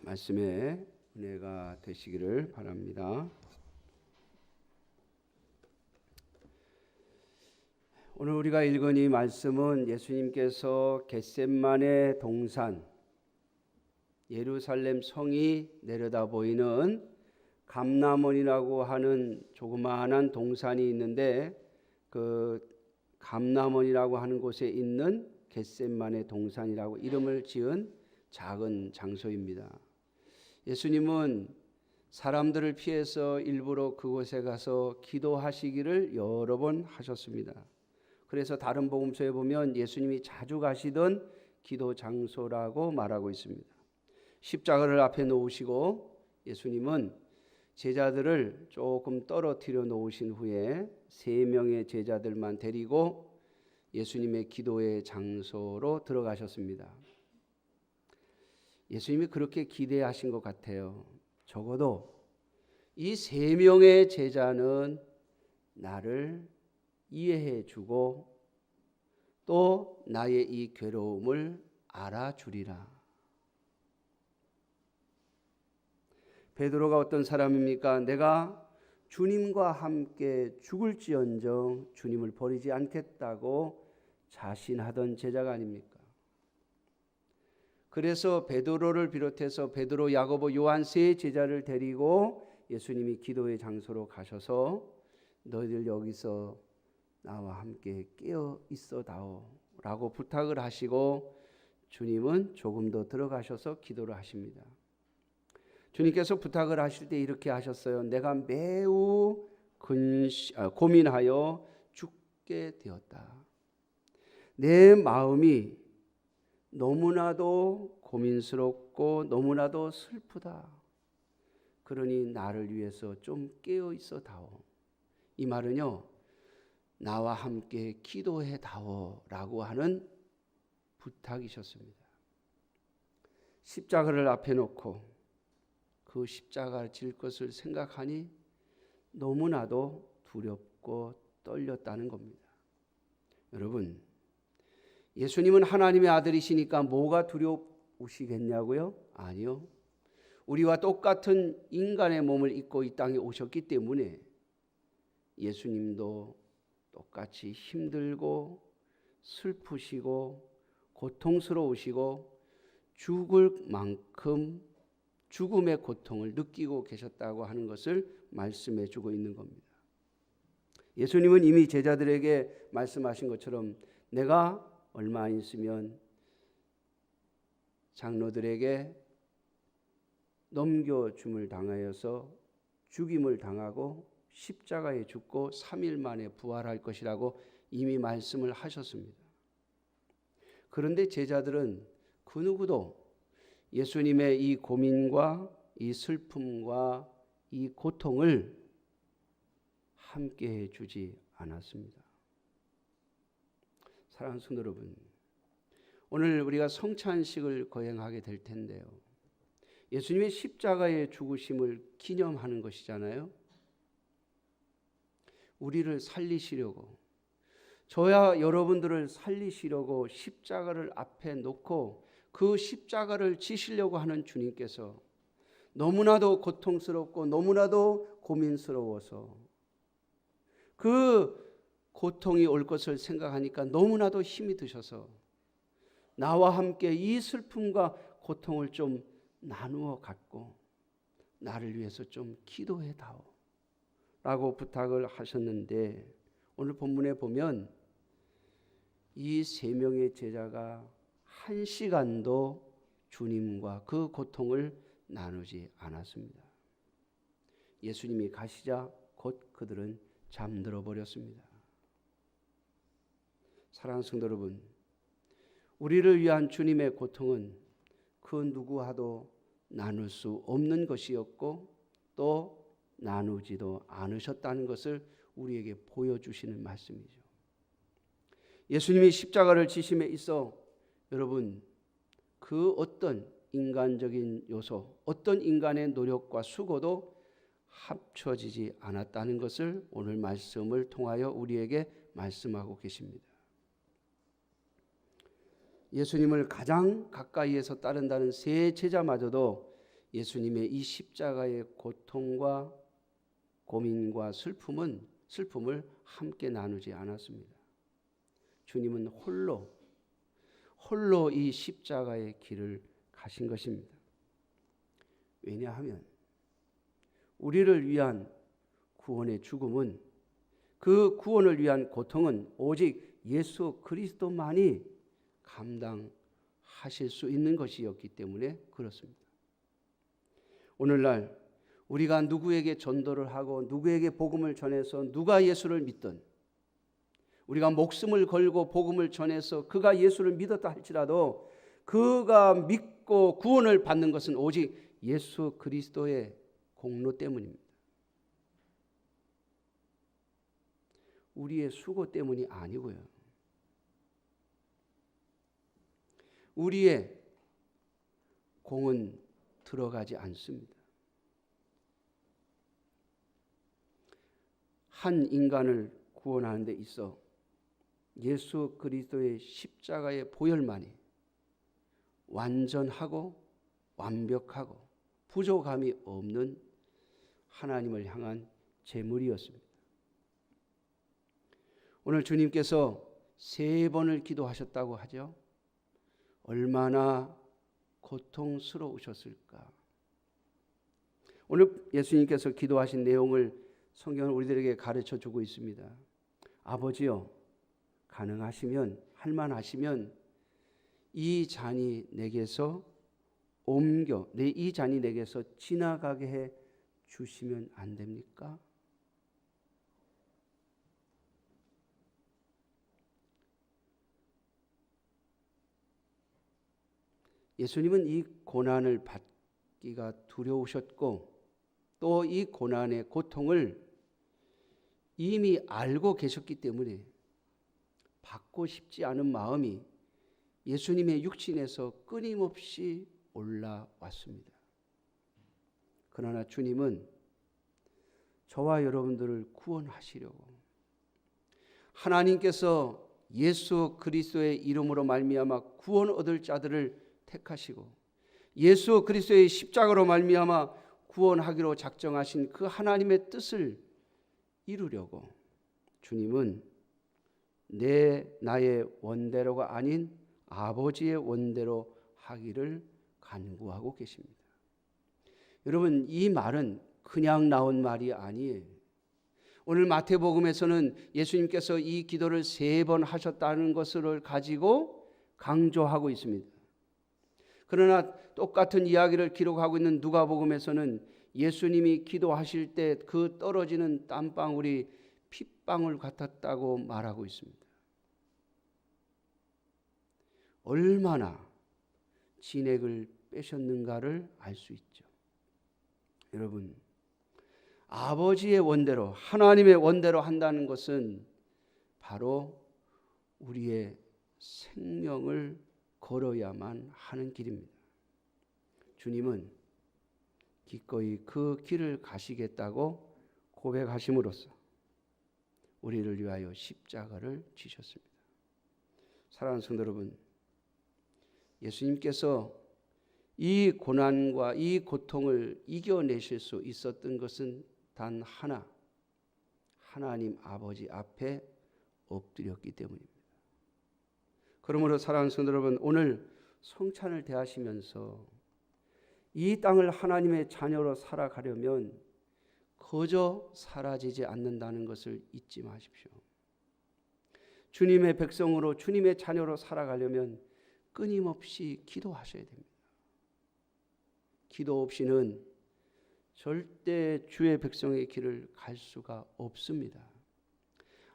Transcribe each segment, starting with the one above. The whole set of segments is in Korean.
말씀의 은혜가 되시기를 바랍니다. 오늘 우리가 읽은 이 말씀은 예수님께서 겟셋마네 동산, 예루살렘 성이 내려다 보이는 감람원이라고 하는 조그마한 동산이 있는데, 그 감람원이라고 하는 곳에 있는 겟셋마네 동산이라고 이름을 지은 작은 장소입니다. 예수님은 사람들을 피해서 일부러 그곳에 가서 기도하시기를 여러 번 하셨습니다. 그래서 다른 복음서에 보면 예수님이 자주 가시던 기도 장소라고 말하고 있습니다. 십자가를 앞에 놓으시고 예수님은 제자들을 조금 떨어뜨려 놓으신 후에 3명의 제자들만 데리고 예수님의 기도의 장소로 들어가셨습니다. 예수님이 그렇게 기대하신 것 같아요. 적어도 이 3명의 제자는 나를 이해해 주고 또 나의 이 괴로움을 알아주리라. 베드로가 어떤 사람입니까? 내가 주님과 함께 죽을지언정 주님을 버리지 않겠다고 자신하던 제자가 아닙니까? 그래서 베드로를 비롯해서 베드로, 야고보, 요한 3 제자를 데리고 예수님이 기도의 장소로 가셔서 너희들 여기서 나와 함께 깨어 있어다오 라고 부탁을 하시고 주님은 조금 더 들어가셔서 기도를 하십니다. 주님께서 부탁을 하실 때 이렇게 하셨어요. 내가 매우 고민하여 죽게 되었다. 내 마음이 너무나도 고민스럽고 너무나도 슬프다. 그러니 나를 위해서 좀 깨어 있어다오. 이 말은요, 나와 함께 기도해 다오라고 하는 부탁이셨습니다. 십자가를 앞에 놓고 그 십자가를 질 것을 생각하니 너무나도 두렵고 떨렸다는 겁니다. 여러분, 예수님은 하나님의 아들이시니까 뭐가 두려우시겠냐고요? 아니요. 우리와 똑같은 인간의 몸을 입고 이 땅에 오셨기 때문에 예수님도 똑같이 힘들고 슬프시고 고통스러우시고 죽을 만큼 죽음의 고통을 느끼고 계셨다고 하는 것을 말씀해 주고 있는 겁니다. 예수님은 이미 제자들에게 말씀하신 것처럼 내가 얼마 안 있으면 장로들에게 넘겨줌을 당하여서 죽임을 당하고 십자가에 죽고 3일 만에 부활할 것이라고 이미 말씀을 하셨습니다. 그런데 제자들은 그 누구도 예수님의 이 고민과 이 슬픔과 이 고통을 함께 해주지 않았습니다. 사랑하는 성도 여러분, 오늘 우리가 성찬식을 거행하게 될 텐데요, 예수님의 십자가의 죽으심을 기념하는 것이잖아요. 우리를 살리시려고, 저야 여러분들을 살리시려고 십자가를 앞에 놓고 그 십자가를 지시려고 하는 주님께서 너무나도 고통스럽고 너무나도 고민스러워서 그 고통이 올 것을 생각하니까 너무나도 힘이 드셔서 나와 함께 이 슬픔과 고통을 좀 나누어 갖고 나를 위해서 좀 기도해 다오 라고 부탁을 하셨는데, 오늘 본문에 보면 이 3명의 제자가 1시간도 주님과 그 고통을 나누지 않았습니다. 예수님이 가시자 곧 그들은 잠들어 버렸습니다. 사랑하는 성도 여러분, 우리를 위한 주님의 고통은 그 누구와도 나눌 수 없는 것이었고 또 나누지도 않으셨다는 것을 우리에게 보여주시는 말씀이죠. 예수님이 십자가를 지심에 있어 여러분, 그 어떤 인간적인 요소, 어떤 인간의 노력과 수고도 합쳐지지 않았다는 것을 오늘 말씀을 통하여 우리에게 말씀하고 계십니다. 예수님을 가장 가까이에서 따른다는 3 제자마저도 예수님의 이 십자가의 고통과 고민과 슬픔을 함께 나누지 않았습니다. 주님은 홀로 이 십자가의 길을 가신 것입니다. 왜냐하면 우리를 위한 구원의 죽음은, 그 구원을 위한 고통은 오직 예수 그리스도만이 감당하실 수 있는 것이었기 때문에 그렇습니다. 오늘날 우리가 누구에게 전도를 하고 누구에게 복음을 전해서 누가 예수를 믿든, 우리가 목숨을 걸고 복음을 전해서 그가 예수를 믿었다 할지라도 그가 믿고 구원을 받는 것은 오직 예수 그리스도의 공로 때문입니다. 우리의 수고 때문이 아니고요. 우리의 공은 들어가지 않습니다. 한 인간을 구원하는 데 있어 예수 그리스도의 십자가의 보혈만이 완전하고 완벽하고 부족함이 없는 하나님을 향한 제물이었습니다. 오늘 주님께서 3번을 기도하셨다고 하죠. 얼마나 고통스러우셨을까. 오늘 예수님께서 기도하신 내용을 성경은 우리들에게 가르쳐 주고 있습니다. 아버지요, 가능하시면, 할만하시면 이 잔이 내게서 이 잔이 내게서 지나가게 해 주시면 안 됩니까? 예수님은 이 고난을 받기가 두려우셨고 또 이 고난의 고통을 이미 알고 계셨기 때문에 받고 싶지 않은 마음이 예수님의 육신에서 끊임없이 올라왔습니다. 그러나 주님은 저와 여러분들을 구원하시려고 하나님께서 예수 그리스도의 이름으로 말미암아 구원 얻을 자들을 택하시고 예수 그리스도의 십자가로 말미암아 구원하기로 작정하신 그 하나님의 뜻을 이루려고 주님은 나의 원대로가 아닌 아버지의 원대로 하기를 간구하고 계십니다. 여러분, 이 말은 그냥 나온 말이 아니에요. 오늘 마태복음에서는 예수님께서 이 기도를 3번 하셨다는 것을 가지고 강조하고 있습니다. 그러나 똑같은 이야기를 기록하고 있는 누가복음에서는 예수님이 기도하실 때 그 떨어지는 땀방울이 핏방울 같았다고 말하고 있습니다. 얼마나 진액을 빼셨는가를 알 수 있죠. 여러분, 아버지의 원대로, 하나님의 원대로 한다는 것은 바로 우리의 생명을 걸어야만 하는 길입니다. 주님은 기꺼이 그 길을 가시겠다고 고백하심으로써 우리를 위하여 십자가를 지셨습니다. 사랑하는 성도 여러분, 예수님께서 이 고난과 이 고통을 이겨내실 수 있었던 것은 단 하나, 하나님 아버지 앞에 엎드렸기 때문입니다. 그러므로 사랑하는 성도 여러분, 오늘 성찬을 대하시면서 이 땅을 하나님의 자녀로 살아가려면 거저 사라지지 않는다는 것을 잊지 마십시오. 주님의 백성으로, 주님의 자녀로 살아가려면 끊임없이 기도하셔야 됩니다. 기도 없이는 절대 주의 백성의 길을 갈 수가 없습니다.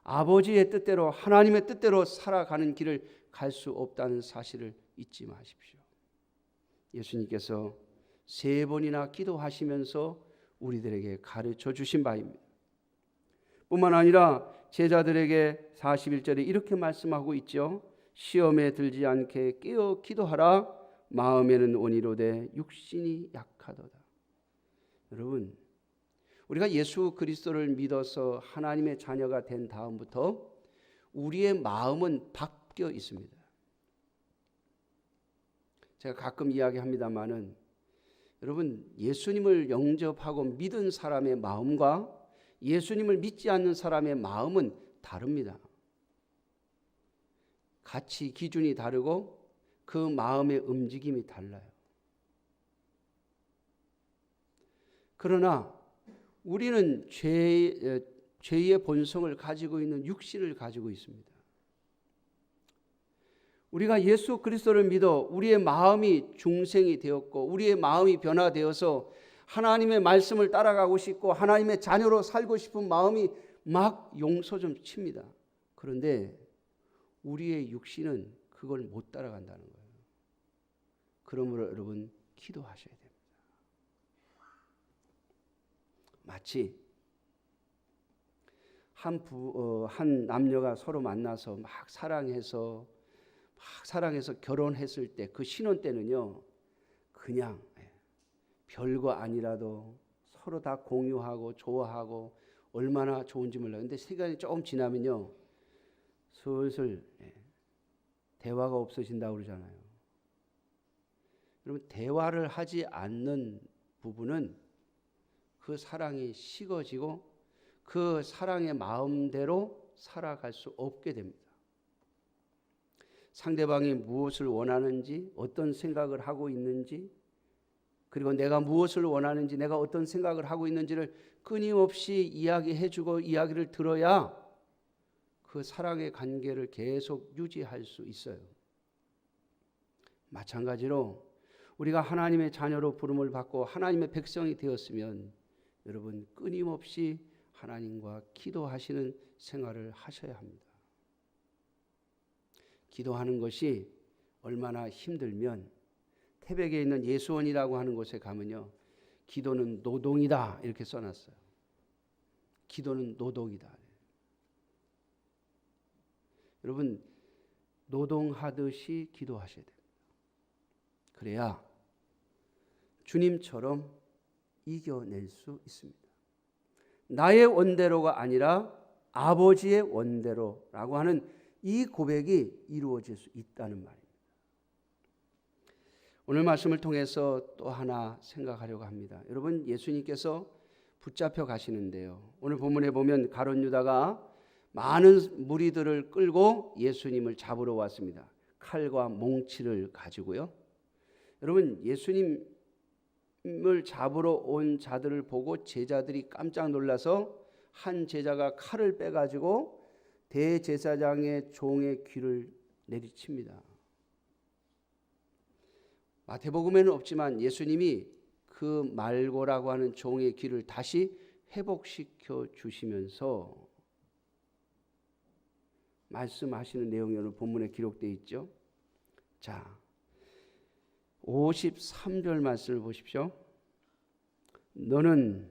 아버지의 뜻대로, 하나님의 뜻대로 살아가는 길을 갈 수 없다는 사실을 잊지 마십시오. 예수님께서 3번이나 기도하시면서 우리들에게 가르쳐 주신 바입니다. 뿐만 아니라 제자들에게 41절에 이렇게 말씀하고 있죠. 시험에 들지 않게 깨어 기도하라. 마음에는 온이로되 육신이 약하도다. 여러분, 우리가 예수 그리스도를 믿어서 하나님의 자녀가 된 다음부터 우리의 마음은 바뀌어 있습니다. 제가 가끔 이야기합니다마는 여러분, 예수님을 영접하고 믿은 사람의 마음과 예수님을 믿지 않는 사람의 마음은 다릅니다. 가치 기준이 다르고 그 마음의 움직임이 달라요. 그러나 우리는 죄의 본성을 가지고 있는 육신을 가지고 있습니다. 우리가 예수 그리스도를 믿어 우리의 마음이 중생이 되었고 우리의 마음이 변화되어서 하나님의 말씀을 따라가고 싶고 하나님의 자녀로 살고 싶은 마음이 막 용서 좀 칩니다. 그런데 우리의 육신은 그걸 못 따라간다는 거예요. 그러므로 여러분 기도하셔야 됩니다. 마치 한 남녀가 서로 만나서 막 사랑해서 결혼했을 때 그 신혼 때는요, 그냥 별거 아니라도 서로 다 공유하고 좋아하고 얼마나 좋은지 몰라요. 근데 시간이 조금 지나면요, 슬슬 대화가 없어진다고 그러잖아요. 여러분, 대화를 하지 않는 부분은 그 사랑이 식어지고 그 사랑의 마음대로 살아갈 수 없게 됩니다. 상대방이 무엇을 원하는지, 어떤 생각을 하고 있는지, 그리고 내가 무엇을 원하는지, 내가 어떤 생각을 하고 있는지를 끊임없이 이야기해주고 이야기를 들어야 그 사랑의 관계를 계속 유지할 수 있어요. 마찬가지로 우리가 하나님의 자녀로 부름을 받고 하나님의 백성이 되었으면 여러분 끊임없이 하나님과 기도하시는 생활을 하셔야 합니다. 기도하는 것이 얼마나 힘들면 태백에 있는 예수원이라고 하는 곳에 가면요, 기도는 노동이다 이렇게 써놨어요. 기도는 노동이다. 여러분, 노동하듯이 기도하셔야 됩니다. 그래야 주님처럼 이겨낼 수 있습니다. 나의 원대로가 아니라 아버지의 원대로라고 하는 이 고백이 이루어질 수 있다는 말입니다. 오늘 말씀을 통해서 또 하나 생각하려고 합니다. 여러분, 예수님께서 붙잡혀 가시는데요, 오늘 본문에 보면 가룟 유다가 많은 무리들을 끌고 예수님을 잡으러 왔습니다. 칼과 몽치를 가지고요. 여러분, 예수님을 잡으러 온 자들을 보고 제자들이 깜짝 놀라서 한 제자가 칼을 빼가지고 대제사장의 종의 귀를 내리칩니다. 마태복음에는 없지만 예수님이 그 말고라고 하는 종의 귀를 다시 회복시켜 주시면서 말씀하시는 내용이 오늘 본문에 기록되어 있죠. 자, 53절 말씀을 보십시오. 너는,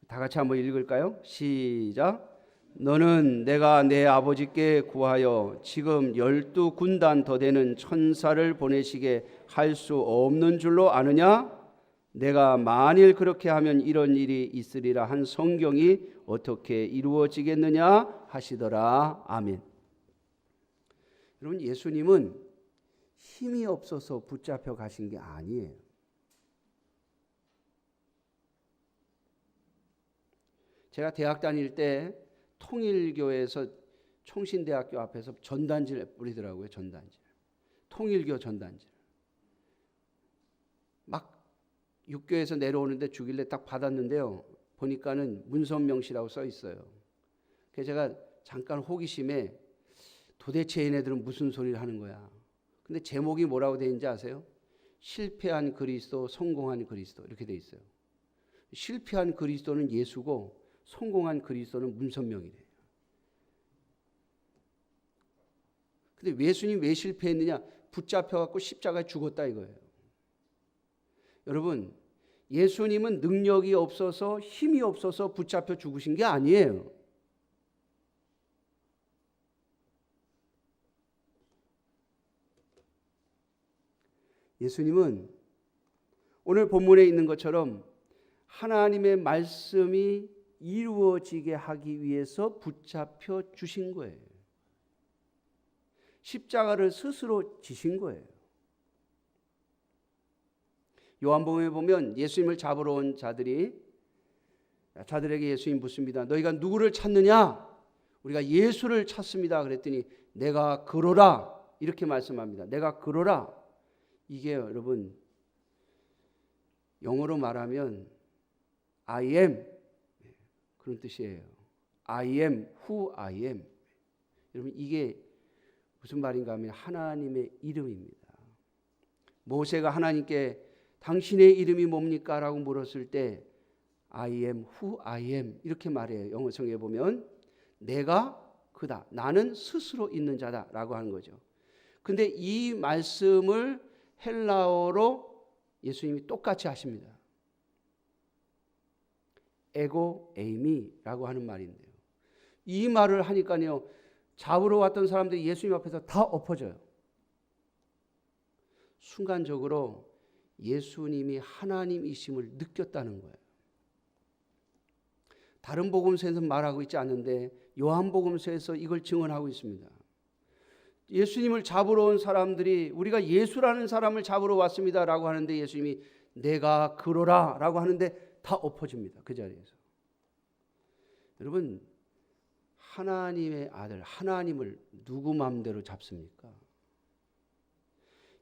다 같이 한번 읽을까요? 시작. 너는 내가 내 아버지께 구하여 지금 12군단 더 되는 천사를 보내시게 할 수 없는 줄로 아느냐? 내가 만일 그렇게 하면 이런 일이 있으리라 한 성경이 어떻게 이루어지겠느냐 하시더라. 아멘. 여러분, 예수님은 힘이 없어서 붙잡혀 가신 게 아니에요. 제가 대학 다닐 때 통일교에서 총신대학교 앞에서 전단지를 뿌리더라고요. 전단지. 통일교 전단지. 막 육교에서 내려오는데 주길래 딱 받았는데요. 보니까는 문선명 씨라고 써 있어요. 그래서 제가 잠깐 호기심에 도대체 얘네들은 무슨 소리를 하는 거야. 근데 제목이 뭐라고 되어 있는지 아세요? 실패한 그리스도, 성공한 그리스도 이렇게 되어 있어요. 실패한 그리스도는 예수고 성공한 그리스도는 문선명이래요. 근데 예수님 왜 실패했느냐? 붙잡혀갖고 십자가에 죽었다 이거예요. 여러분, 예수님은 능력이 없어서 힘이 없어서 붙잡혀 죽으신 게 아니에요. 예수님은 오늘 본문에 있는 것처럼 하나님의 말씀이 이루어지게 하기 위해서 붙잡혀 주신 거예요. 십자가를 스스로 지신 거예요. 요한복음에 보면 예수님을 잡으러 온 자들에게 예수님 묻습니다. 너희가 누구를 찾느냐? 우리가 예수를 찾습니다. 그랬더니 내가 그러라 이렇게 말씀합니다. 내가 그러라. 이게 여러분 영어로 말하면 I am 그런 뜻이에요. I am who I am. 여러분 이게 무슨 말인가 하면 하나님의 이름입니다. 모세가 하나님께 당신의 이름이 뭡니까? 라고 물었을 때 I am who I am 이렇게 말해요. 영어 성경에 보면 내가 그다. 나는 스스로 있는 자다 라고 하는 거죠. 근데 이 말씀을 헬라어로 예수님이 똑같이 하십니다. 에고 에이미라고 하는 말인데요. 이 말을 하니까요. 잡으러 왔던 사람들이 예수님 앞에서 다 엎어져요. 순간적으로 예수님이 하나님이심을 느꼈다는 거예요. 다른 복음서에서는 말하고 있지 않는데 요한복음서에서 이걸 증언하고 있습니다. 예수님을 잡으러 온 사람들이 우리가 예수라는 사람을 잡으러 왔습니다라고 하는데 예수님이 내가 그러라라고 하는데 다 엎어집니다. 그 자리에서. 여러분 하나님의 아들 하나님을 누구 마음대로 잡습니까?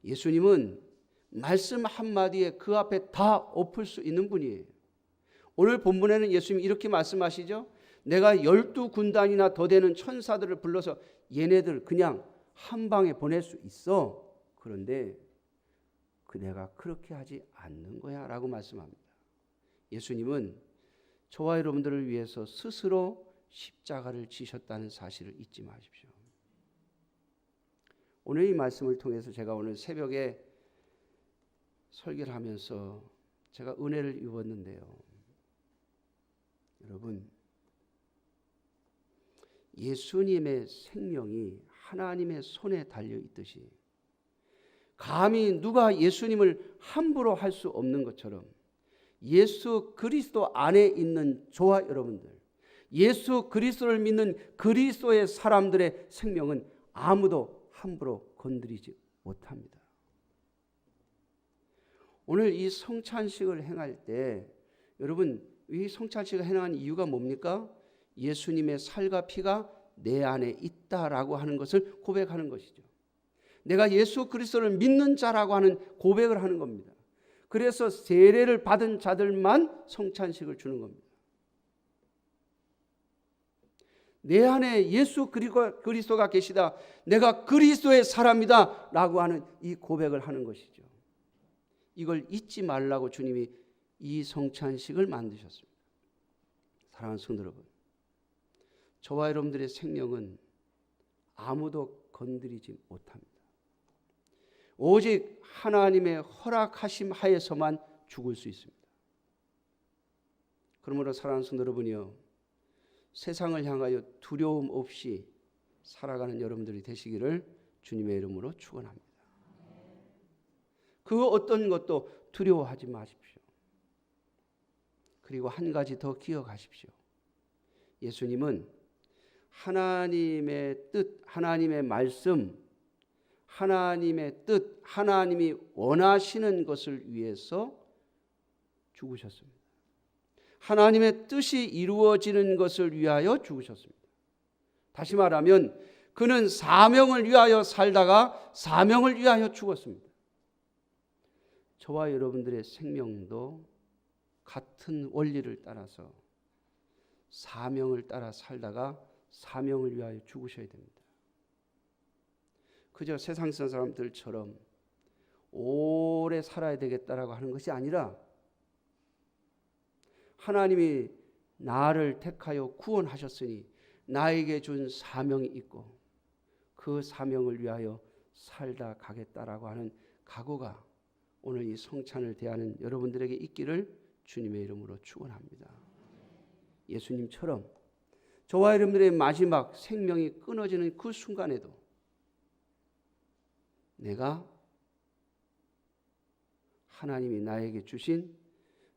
예수님은 말씀 한마디에 그 앞에 다 엎을 수 있는 분이에요. 오늘 본문에는 예수님이 이렇게 말씀하시죠. 내가 12군단이나 더 되는 천사들을 불러서 얘네들 그냥 한 방에 보낼 수 있어. 그런데 내가 그렇게 하지 않는 거야 라고 말씀합니다. 예수님은 저와 여러분들을 위해서 스스로 십자가를 지셨다는 사실을 잊지 마십시오. 오늘 이 말씀을 통해서 제가 오늘 새벽에 설교를 하면서 제가 은혜를 입었는데요. 여러분 예수님의 생명이 하나님의 손에 달려 있듯이 감히 누가 예수님을 함부로 할 수 없는 것처럼 예수 그리스도 안에 있는 저와 여러분들 예수 그리스도를 믿는 그리스도의 사람들의 생명은 아무도 함부로 건드리지 못합니다. 오늘 이 성찬식을 행할 때 여러분 이 성찬식을 행하는 이유가 뭡니까? 예수님의 살과 피가 내 안에 있다라고 하는 것을 고백하는 것이죠. 내가 예수 그리스도를 믿는 자라고 하는 고백을 하는 겁니다. 그래서 세례를 받은 자들만 성찬식을 주는 겁니다. 내 안에 예수 그리스도가 계시다. 내가 그리스도의 사람이다 라고 하는 이 고백을 하는 것이죠. 이걸 잊지 말라고 주님이 이 성찬식을 만드셨습니다. 사랑하는 성도 여러분, 저와 여러분들의 생명은 아무도 건드리지 못합니다. 오직 하나님의 허락하심 하에서만 죽을 수 있습니다. 그러므로 사랑하는 성도 여러분이요, 세상을 향하여 두려움 없이 살아가는 여러분들이 되시기를 주님의 이름으로 축원합니다. 그 어떤 것도 두려워하지 마십시오. 그리고 한 가지 더 기억하십시오. 예수님은 하나님의 뜻, 하나님의 말씀, 하나님의 뜻, 하나님이 원하시는 것을 위해서 죽으셨습니다. 하나님의 뜻이 이루어지는 것을 위하여 죽으셨습니다. 다시 말하면 그는 사명을 위하여 살다가 사명을 위하여 죽었습니다. 저와 여러분들의 생명도 같은 원리를 따라서 사명을 따라 살다가 사명을 위하여 죽으셔야 됩니다. 그저 세상 사람들처럼 오래 살아야 되겠다라고 하는 것이 아니라 하나님이 나를 택하여 구원하셨으니 나에게 준 사명이 있고 그 사명을 위하여 살다 가겠다라고 하는 각오가 오늘 이 성찬을 대하는 여러분들에게 있기를 주님의 이름으로 축원합니다. 예수님처럼 저와 여러분들의 마지막 생명이 끊어지는 그 순간에도 내가 하나님이 나에게 주신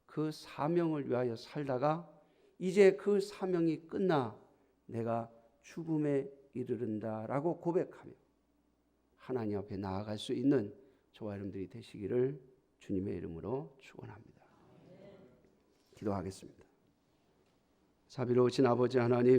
그 사명을 위하여 살다가 이제 그 사명이 끝나 내가 죽음에 이르른다라고 고백하며 하나님 앞에 나아갈 수 있는 저와 여러분들이 되시기를 주님의 이름으로 축원합니다. 기도하겠습니다. 자비로우신 아버지 하나님,